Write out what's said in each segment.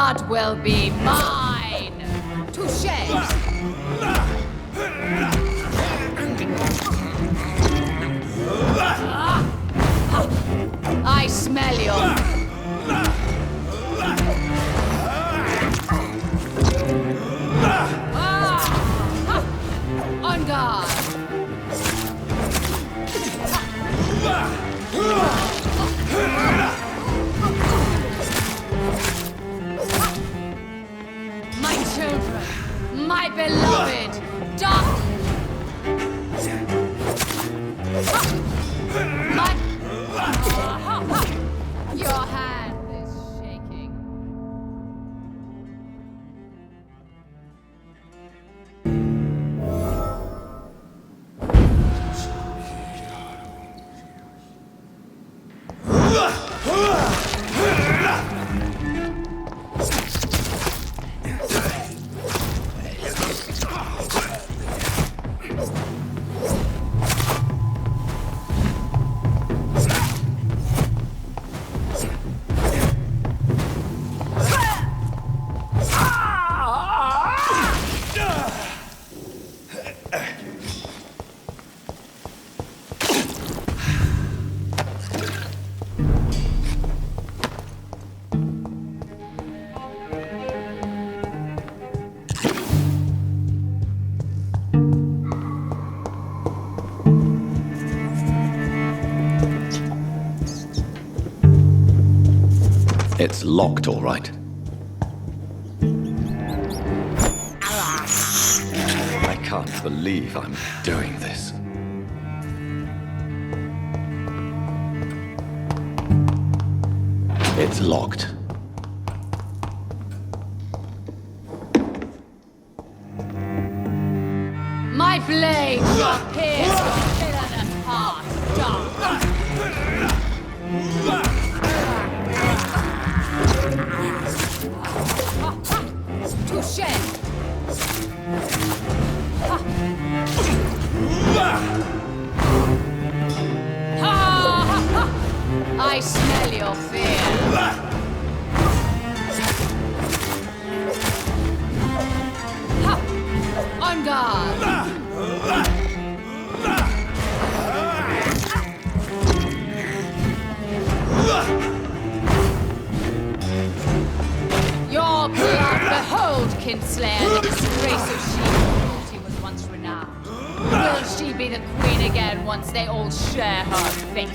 blood will be mine! Touché! I smell you! On guard! My children, my beloved, dark. Your hand is shaking. It's locked, all right. I can't believe I'm doing this. It's locked. My blade shall pierce your villainous heart, dark. Touché! I smell your fear. On guard! Your blood, behold, Kinslayer, the disgrace of she was once renowned. Will she be the queen again once they all share her fate?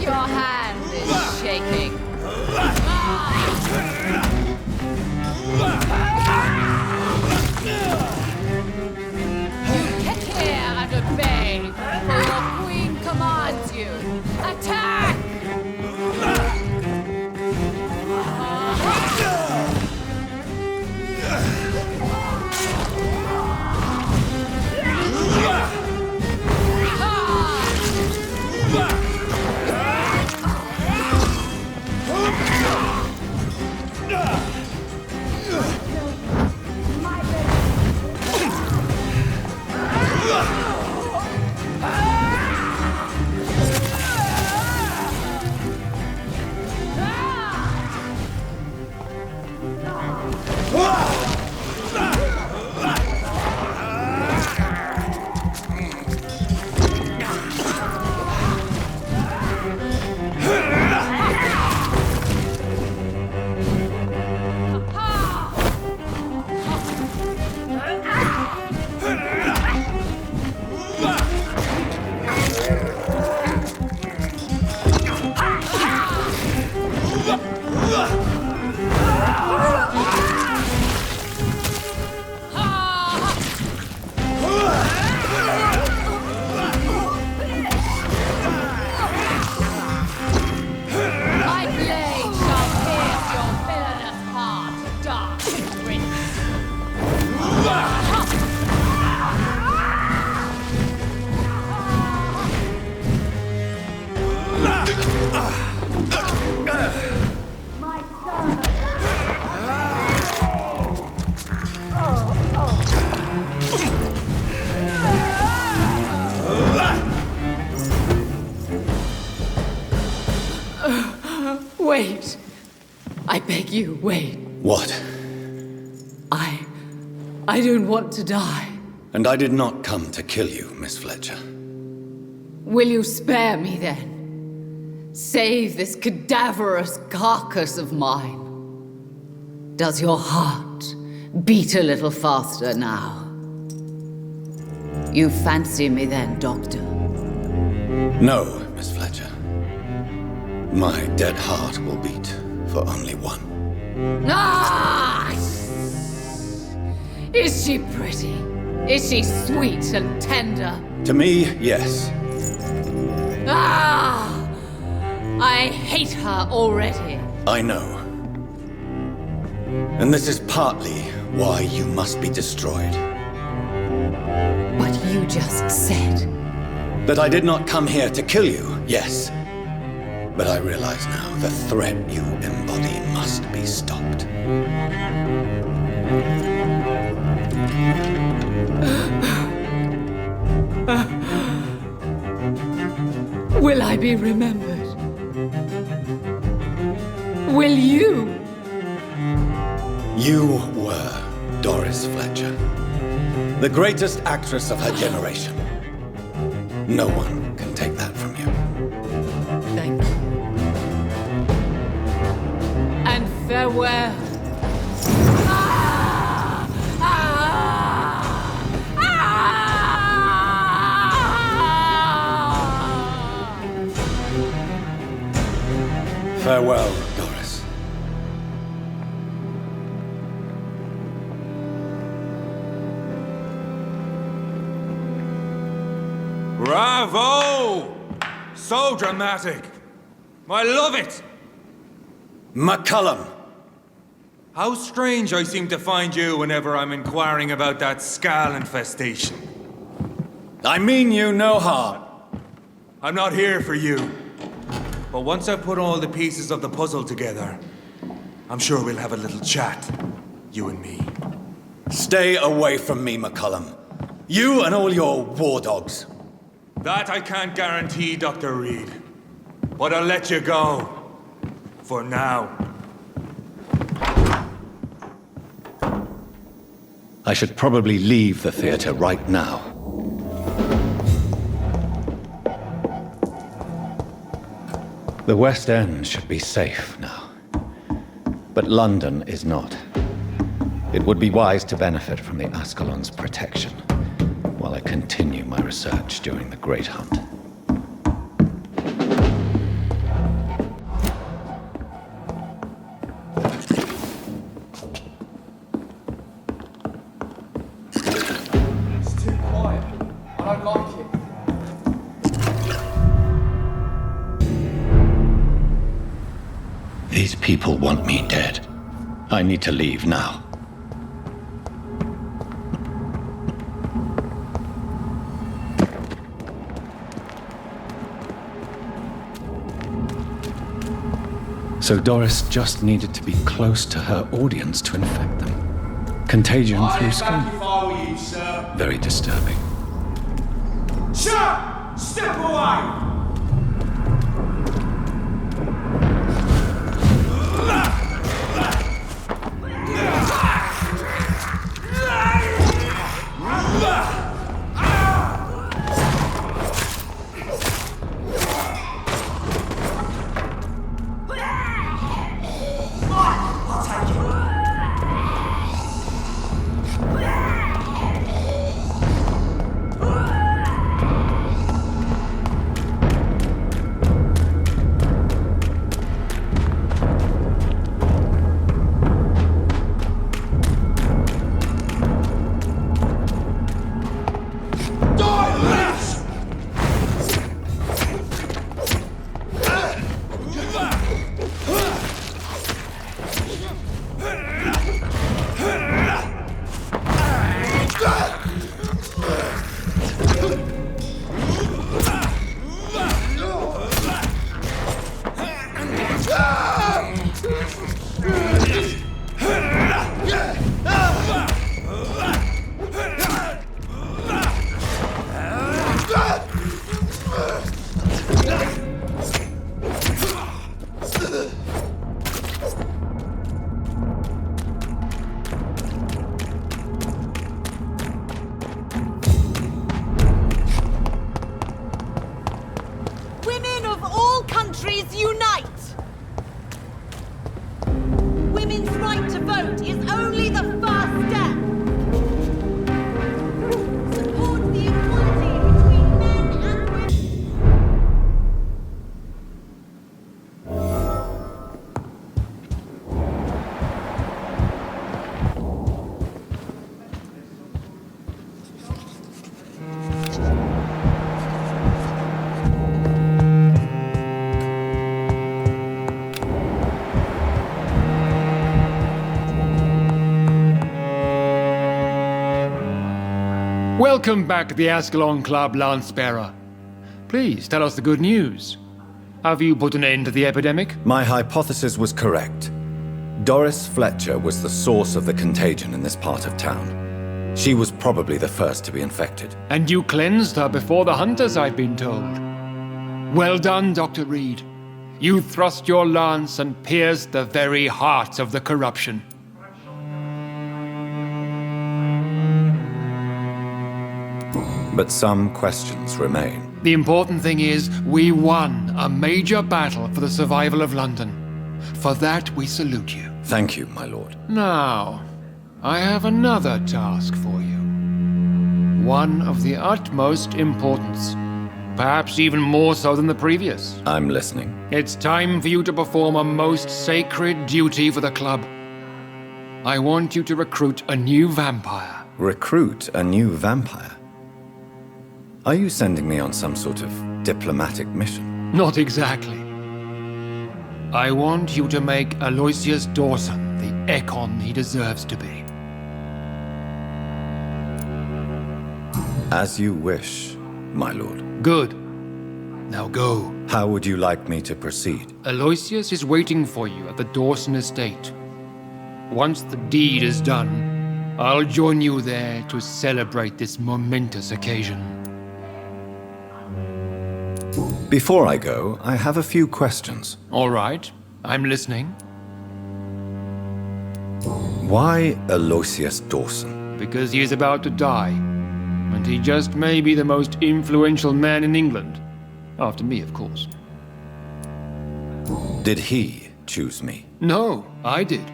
Your hand is shaking. You get here and obey, for your queen commands you. Attack! beg you, wait. What? I don't want to die. And I did not come to kill you, Miss Fletcher. Will you spare me then? Save this cadaverous carcass of mine. Does your heart beat a little faster now? You fancy me then, Doctor? No, Miss Fletcher. My dead heart will beat for only one. Ah! Is she pretty? Is she sweet and tender? To me, yes. Ah! I hate her already. I know. And this is partly why you must be destroyed. But you just said... That I did not come here to kill you, yes. But I realize now the threat you embody must be stopped. Will I be remembered? Will you? You were Doris Fletcher, the greatest actress of her generation. No one can take that from you. Thank you. And farewell. Farewell, Doris. Bravo! So dramatic. I love it. McCullum! How strange I seem to find you whenever I'm inquiring about that Skal infestation. I mean you no harm. I'm not here for you. But once I've put all the pieces of the puzzle together, I'm sure we'll have a little chat, you and me. Stay away from me, McCullum. You and all your war dogs. That I can't guarantee, Dr. Reed. But I'll let you go. For now. I should probably leave the theater right now. The West End should be safe now. But London is not. It would be wise to benefit from the Ascalon's protection while I continue my research during the Great Hunt. It's too quiet. I don't like it. These people want me dead. I need to leave now. So Doris just needed to be close to her audience to infect them. Contagion through skin. If I were you, sir. Very disturbing. Sir! Step away! Races unite! Women's right to vote is only the first step. Support the equality between men and women. Welcome back to the Ascalon Club, Lance-Bearer. Please tell us the good news. Have you put an end to the epidemic? My hypothesis was correct. Doris Fletcher was the source of the contagion in this part of town. She was probably the first to be infected. And you cleansed her before the hunters, I've been told. Well done, Dr. Reed. You thrust your lance and pierced the very heart of the corruption. But some questions remain. The important thing is, we won a major battle for the survival of London. For that, we salute you. Thank you, my lord. Now, I have another task for you. One of the utmost importance. Perhaps even more so than the previous. I'm listening. It's time for you to perform a most sacred duty for the club. I want you to recruit a new vampire. Recruit a new vampire? Are you sending me on some sort of diplomatic mission? Not exactly. I want you to make Aloysius Dawson the Ekon he deserves to be. As you wish, my lord. Good. Now go. How would you like me to proceed? Aloysius is waiting for you at the Dawson estate. Once the deed is done, I'll join you there to celebrate this momentous occasion. Before I go, I have a few questions. All right, I'm listening. Why Aloysius Dawson? Because he is about to die, and he just may be the most influential man in England. After me, of course. Did he choose me? No, I did.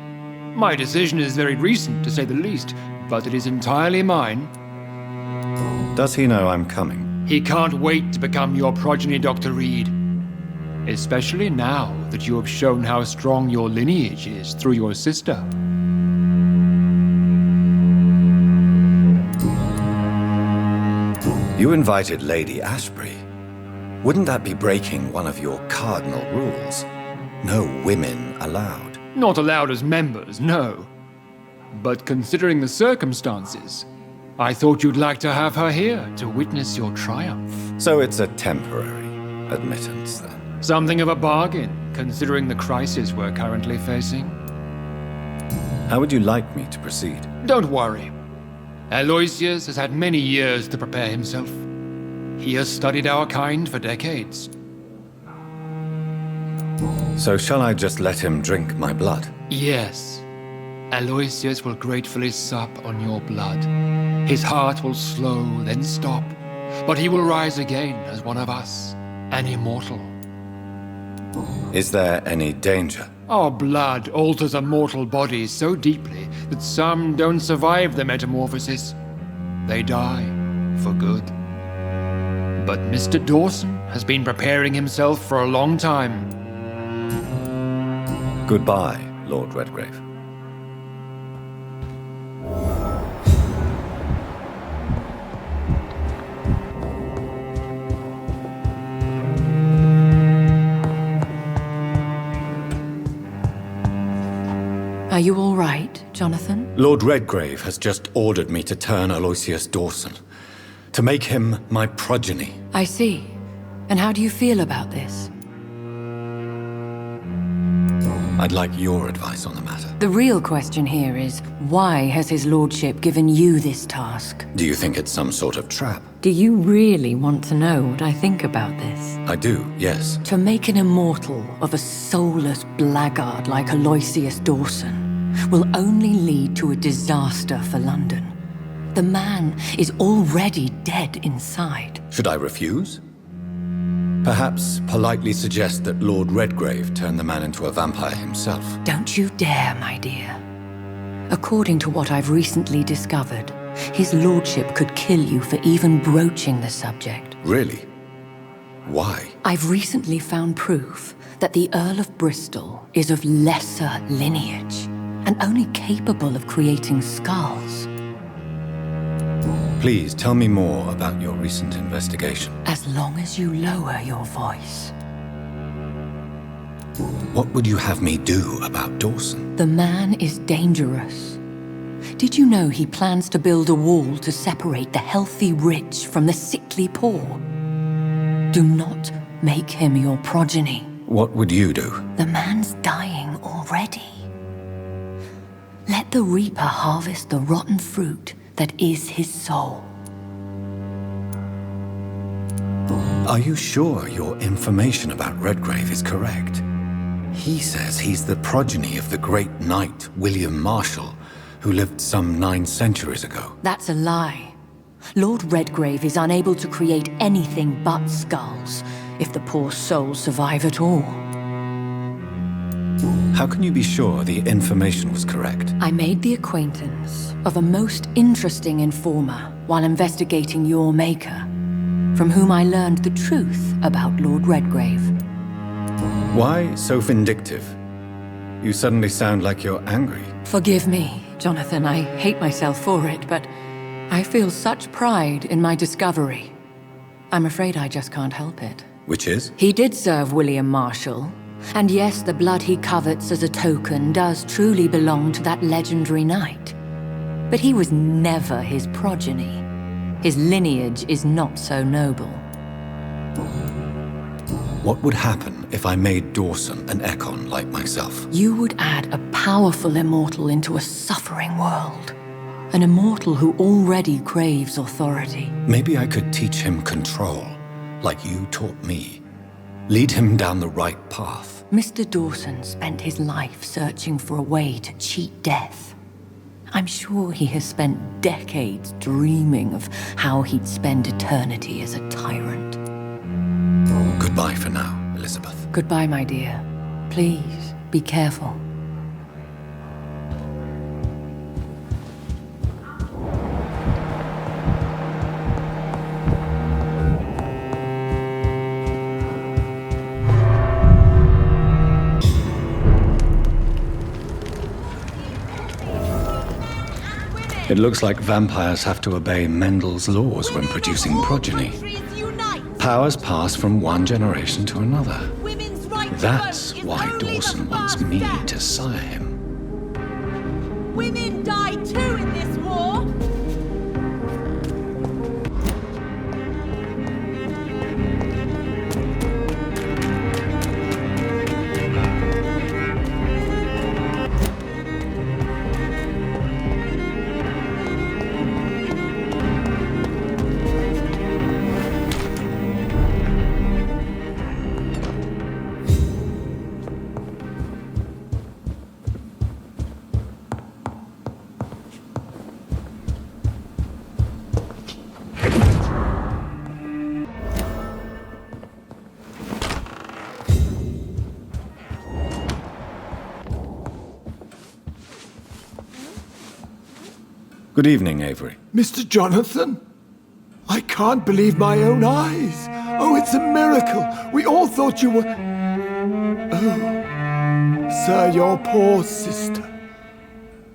My decision is very recent, to say the least, but it is entirely mine. Does he know I'm coming? He can't wait to become your progeny, Dr. Reed. Especially now that you have shown how strong your lineage is through your sister. You invited Lady Ashbury. Wouldn't that be breaking one of your cardinal rules? No women allowed. Not allowed as members, no. But considering the circumstances, I thought you'd like to have her here to witness your triumph. So it's a temporary admittance, then? Something of a bargain, considering the crisis we're currently facing. How would you like me to proceed? Don't worry. Aloysius has had many years to prepare himself. He has studied our kind for decades. So shall I just let him drink my blood? Yes. Aloysius will gratefully sup on your blood. His heart will slow, then stop. But he will rise again as one of us, an immortal. Is there any danger? Our blood alters a mortal body so deeply that some don't survive the metamorphosis. They die for good. But Mr. Dawson has been preparing himself for a long time. Goodbye, Lord Redgrave. Are you all right, Jonathan? Lord Redgrave has just ordered me to turn Aloysius Dawson, to make him my progeny. I see. And how do you feel about this? I'd like your advice on the matter. The real question here is, why has his lordship given you this task? Do you think it's some sort of trap? Do you really want to know what I think about this? I do, yes. To make an immortal of a soulless blackguard like Aloysius Dawson will only lead to a disaster for London. The man is already dead inside. Should I refuse? Perhaps politely suggest that Lord Redgrave turned the man into a vampire himself. Don't you dare, my dear. According to what I've recently discovered, his lordship could kill you for even broaching the subject. Really? Why? I've recently found proof that the Earl of Bristol is of lesser lineage and only capable of creating skulls. Please tell me more about your recent investigation. As long as you lower your voice. What would you have me do about Dawson? The man is dangerous. Did you know he plans to build a wall to separate the healthy rich from the sickly poor? Do not make him your progeny. What would you do? The man's dying already. Let the reaper harvest the rotten fruit that is his soul. Are you sure your information about Redgrave is correct? He says he's the progeny of the great knight William Marshall, who lived some 9 centuries ago. That's a lie. Lord Redgrave is unable to create anything but skulls, if the poor souls survive at all. How can you be sure the information was correct? I made the acquaintance of a most interesting informer while investigating your maker, from whom I learned the truth about Lord Redgrave. Why so vindictive? You suddenly sound like you're angry. Forgive me, Jonathan, I hate myself for it, but I feel such pride in my discovery. I'm afraid I just can't help it. Which is? He did serve William Marshall, and yes, the blood he covets as a token does truly belong to that legendary knight. But he was never his progeny. His lineage is not so noble. What would happen if I made Dawson an Ekon like myself? You would add a powerful immortal into a suffering world. An immortal who already craves authority. Maybe I could teach him control, like you taught me. Lead him down the right path. Mr. Dawson spent his life searching for a way to cheat death. I'm sure he has spent decades dreaming of how he'd spend eternity as a tyrant. Goodbye for now, Elizabeth. Goodbye, my dear. Please, be careful. It looks like vampires have to obey Mendel's laws when producing progeny. Powers pass from one generation to another. That's why Dawson wants me to sire him. Women die too in this war. Good evening, Avery. Mr. Jonathan? I can't believe my own eyes. Oh, it's a miracle. We all thought you were... Oh, sir, your poor sister.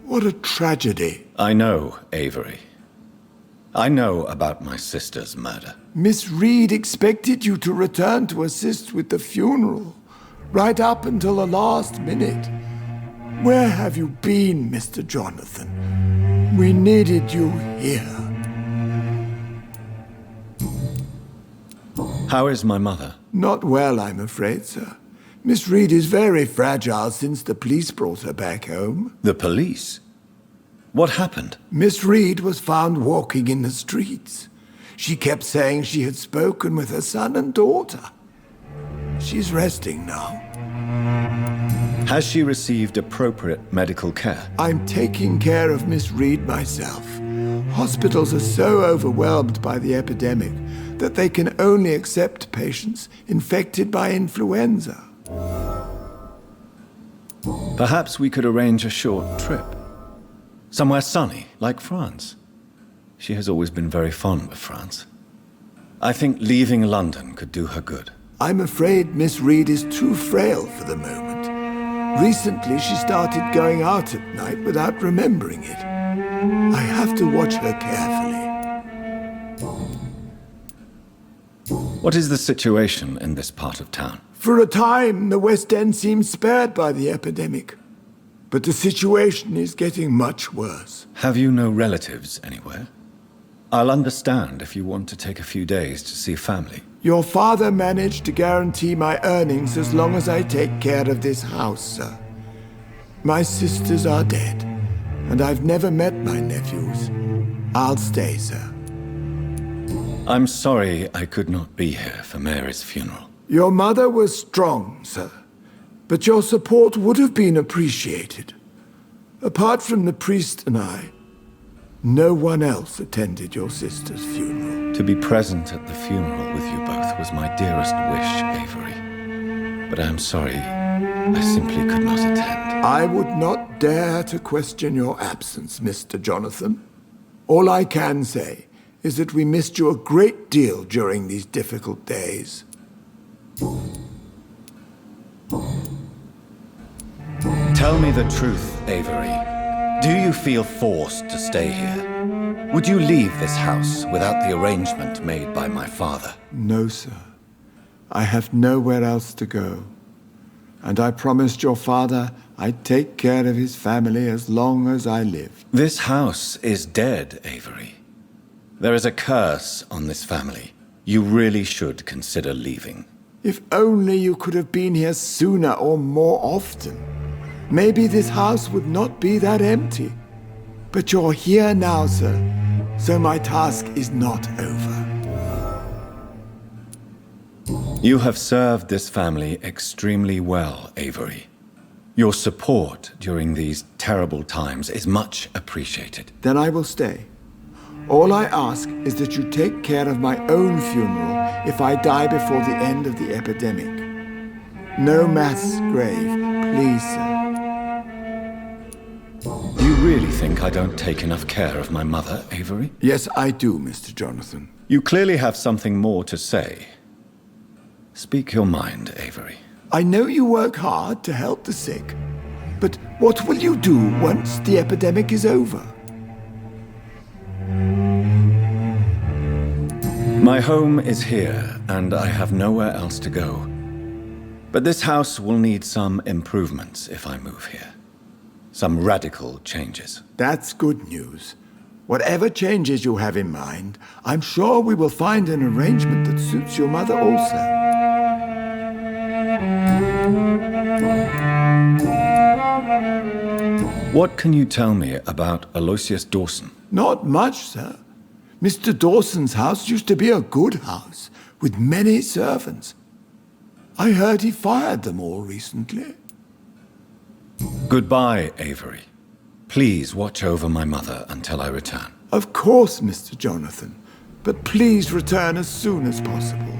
What a tragedy. I know, Avery. I know about my sister's murder. Miss Reed expected you to return to assist with the funeral, right up until the last minute. Where have you been, Mr. Jonathan? We needed you here. How is my mother? Not well, I'm afraid, sir. Miss Reed is very fragile since the police brought her back home. The police? What happened? Miss Reed was found walking in the streets. She kept saying she had spoken with her son and daughter. She's resting now. Has she received appropriate medical care? I'm taking care of Miss Reed myself. Hospitals are so overwhelmed by the epidemic that they can only accept patients infected by influenza. Perhaps we could arrange a short trip. Somewhere sunny, like France. She has always been very fond of France. I think leaving London could do her good. I'm afraid Miss Reed is too frail for the moment. Recently, she started going out at night without remembering it. I have to watch her carefully. What is the situation in this part of town? For a time, the West End seemed spared by the epidemic. But the situation is getting much worse. Have you no relatives anywhere? I'll understand if you want to take a few days to see family. Your father managed to guarantee my earnings as long as I take care of this house, sir. My sisters are dead, and I've never met my nephews. I'll stay, sir. I'm sorry I could not be here for Mary's funeral. Your mother was strong, sir, but your support would have been appreciated. Apart from the priest and I, no one else attended your sister's funeral. To be present at the funeral with you both was my dearest wish, Avery. But I'm sorry, I simply could not attend. I would not dare to question your absence, Mr. Jonathan. All I can say is that we missed you a great deal during these difficult days. Tell me the truth, Avery. Do you feel forced to stay here? Would you leave this house without the arrangement made by my father? No, sir. I have nowhere else to go. And I promised your father I'd take care of his family as long as I lived. This house is dead, Avery. There is a curse on this family. You really should consider leaving. If only you could have been here sooner or more often. Maybe this house would not be that empty. But you're here now, sir, so my task is not over. You have served this family extremely well, Avery. Your support during these terrible times is much appreciated. Then I will stay. All I ask is that you take care of my own funeral if I die before the end of the epidemic. No mass grave, please, sir. You really think I don't take enough care of my mother, Avery? Yes, I do, Mr. Jonathan. You clearly have something more to say. Speak your mind, Avery. I know you work hard to help the sick, but what will you do once the epidemic is over? My home is here, and I have nowhere else to go. But this house will need some improvements if I move here. Some radical changes. That's good news. Whatever changes you have in mind, I'm sure we will find an arrangement that suits your mother also. What can you tell me about Aloysius Dawson? Not much, sir. Mr. Dawson's house used to be a good house, with many servants. I heard he fired them all recently. Goodbye, Avery. Please watch over my mother until I return. Of course, Mr. Jonathan, but please return as soon as possible.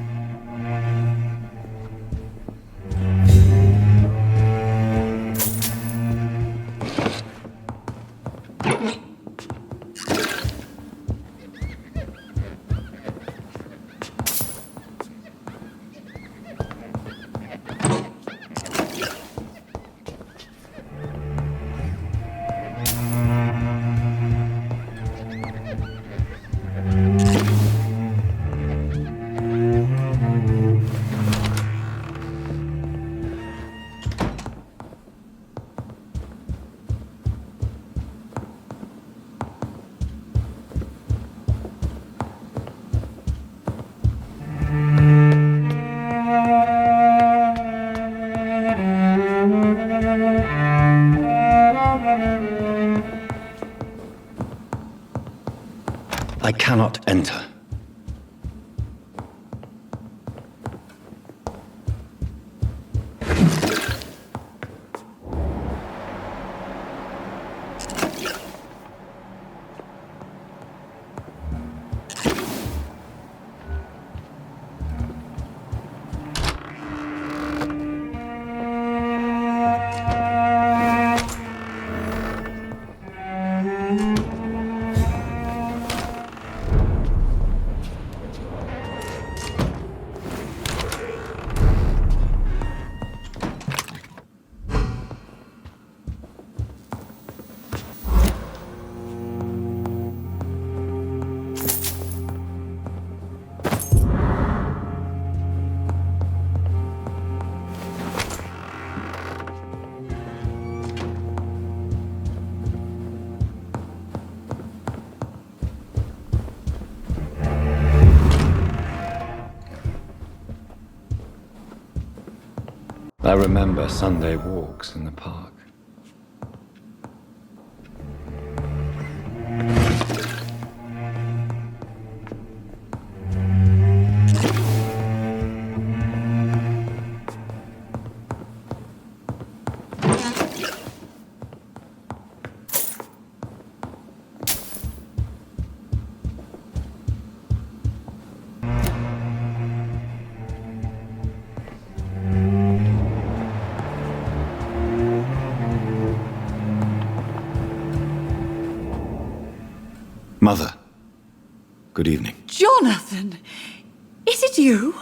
I cannot enter. I remember Sunday walks in the park. Mother, good evening. Jonathan! Is it you?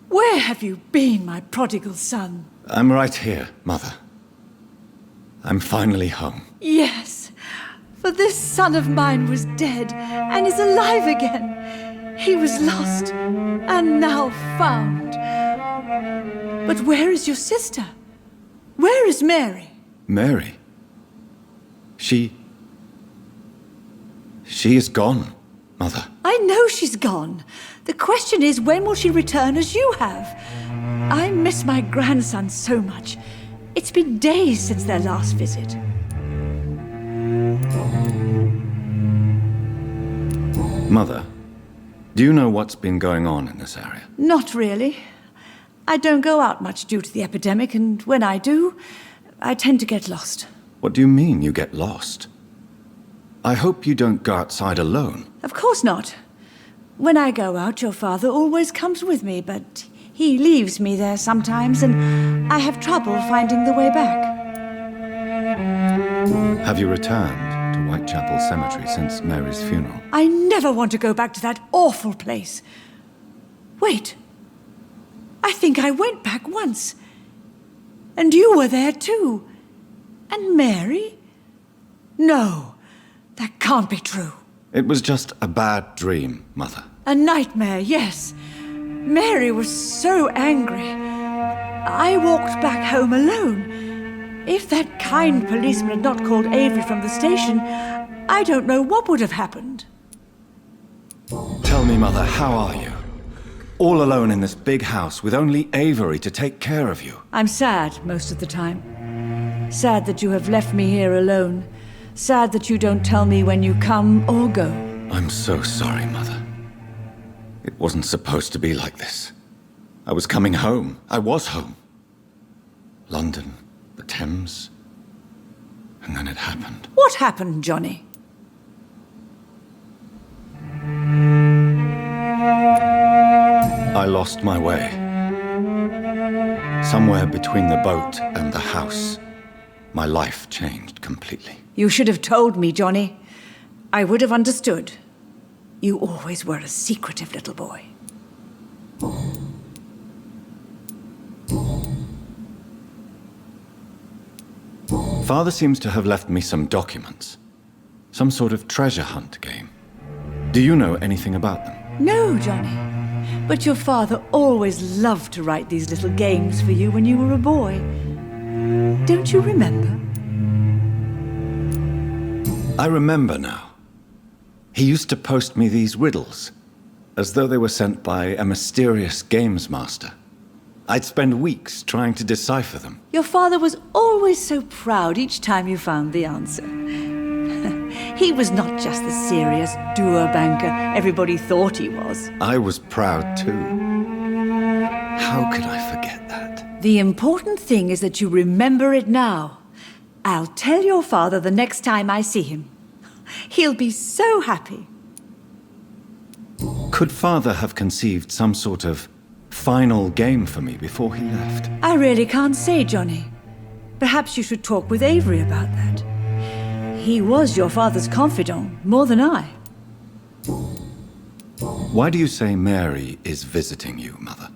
Where have you been, my prodigal son? I'm right here, Mother. I'm finally home. Yes, for this son of mine was dead and is alive again. He was lost and now found. But where is your sister? Where is Mary? Mary? She is gone, Mother. I know she's gone. The question is, when will she return as you have? I miss my grandson so much. It's been days since their last visit. Mother, do you know what's been going on in this area? Not really. I don't go out much due to the epidemic, and when I do, I tend to get lost. What do you mean you get lost? I hope you don't go outside alone. Of course not. When I go out, your father always comes with me, but he leaves me there sometimes, and I have trouble finding the way back. Have you returned to Whitechapel Cemetery since Mary's funeral? I never want to go back to that awful place. Wait. I think I went back once. And you were there too. And Mary? No, that can't be true. It was just a bad dream, Mother. A nightmare, yes. Mary was so angry. I walked back home alone. If that kind policeman had not called Avery from the station, I don't know what would have happened. Tell me, Mother, how are you? All alone in this big house with only Avery to take care of you. I'm sad most of the time. Sad that you have left me here alone. Sad that you don't tell me when you come or go. I'm so sorry, Mother. It wasn't supposed to be like this. I was coming home. I was home. London, the Thames, and then it happened. What happened, Johnny? I lost my way. Somewhere between the boat and the house, my life changed completely. You should have told me, Johnny. I would have understood. You always were a secretive little boy. Father seems to have left me some documents. Some sort of treasure hunt game. Do you know anything about them? No, Johnny. But your father always loved to write these little games for you when you were a boy. Don't you remember? I remember now. He used to post me these riddles, as though they were sent by a mysterious games master. I'd spend weeks trying to decipher them. Your father was always so proud each time you found the answer. He was not just the serious doer banker everybody thought he was. I was proud too. How could I forget that? The important thing is that you remember it now. I'll tell your father the next time I see him. He'll be so happy. Could Father have conceived some sort of final game for me before he left? I really can't say, Johnny. Perhaps you should talk with Avery about that. He was your father's confidant, more than I. Why do you say Mary is visiting you, Mother?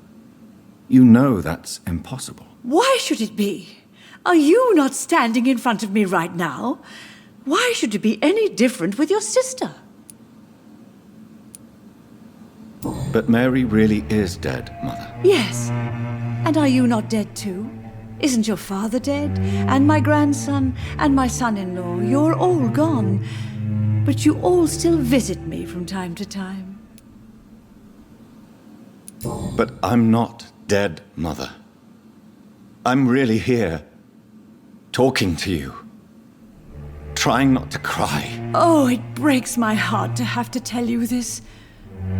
You know that's impossible. Why should it be? Are you not standing in front of me right now? Why should it be any different with your sister? But Mary really is dead, Mother. Yes. And are you not dead too? Isn't your father dead? And my grandson? And my son-in-law? You're all gone. But you all still visit me from time to time. But I'm not dead, Mother. I'm really here, talking to you, trying not to cry. Oh, it breaks my heart to have to tell you this.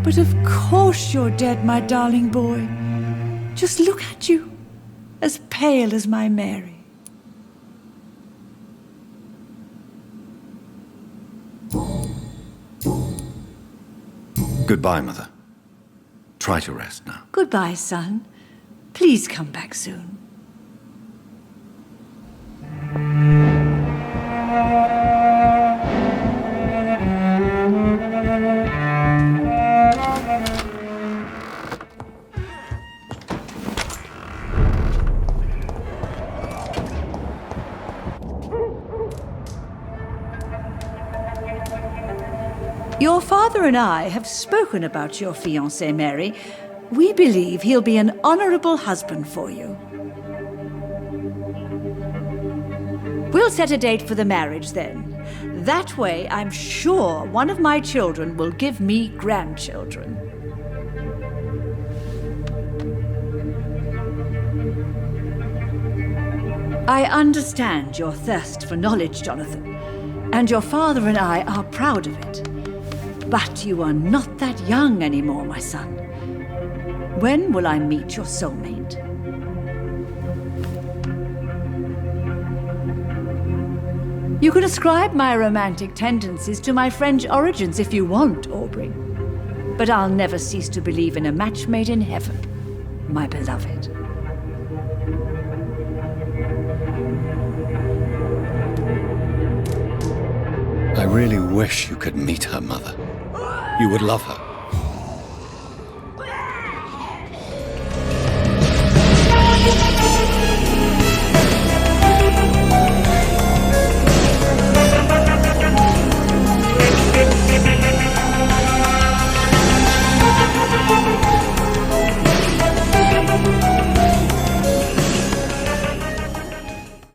But of course you're dead, my darling boy. Just look at you, as pale as my Mary. Goodbye, Mother. Try to rest now. Goodbye, son. Please come back soon. Your father and I have spoken about your fiancé, Mary. We believe he'll be an honorable husband for you. We'll set a date for the marriage then. That way, I'm sure one of my children will give me grandchildren. I understand your thirst for knowledge, Jonathan, and your father and I are proud of it. But you are not that young anymore, my son. When will I meet your soulmate? You can ascribe my romantic tendencies to my French origins if you want, Aubrey. But I'll never cease to believe in a match made in heaven, my beloved. I really wish you could meet her, Mother. You would love her.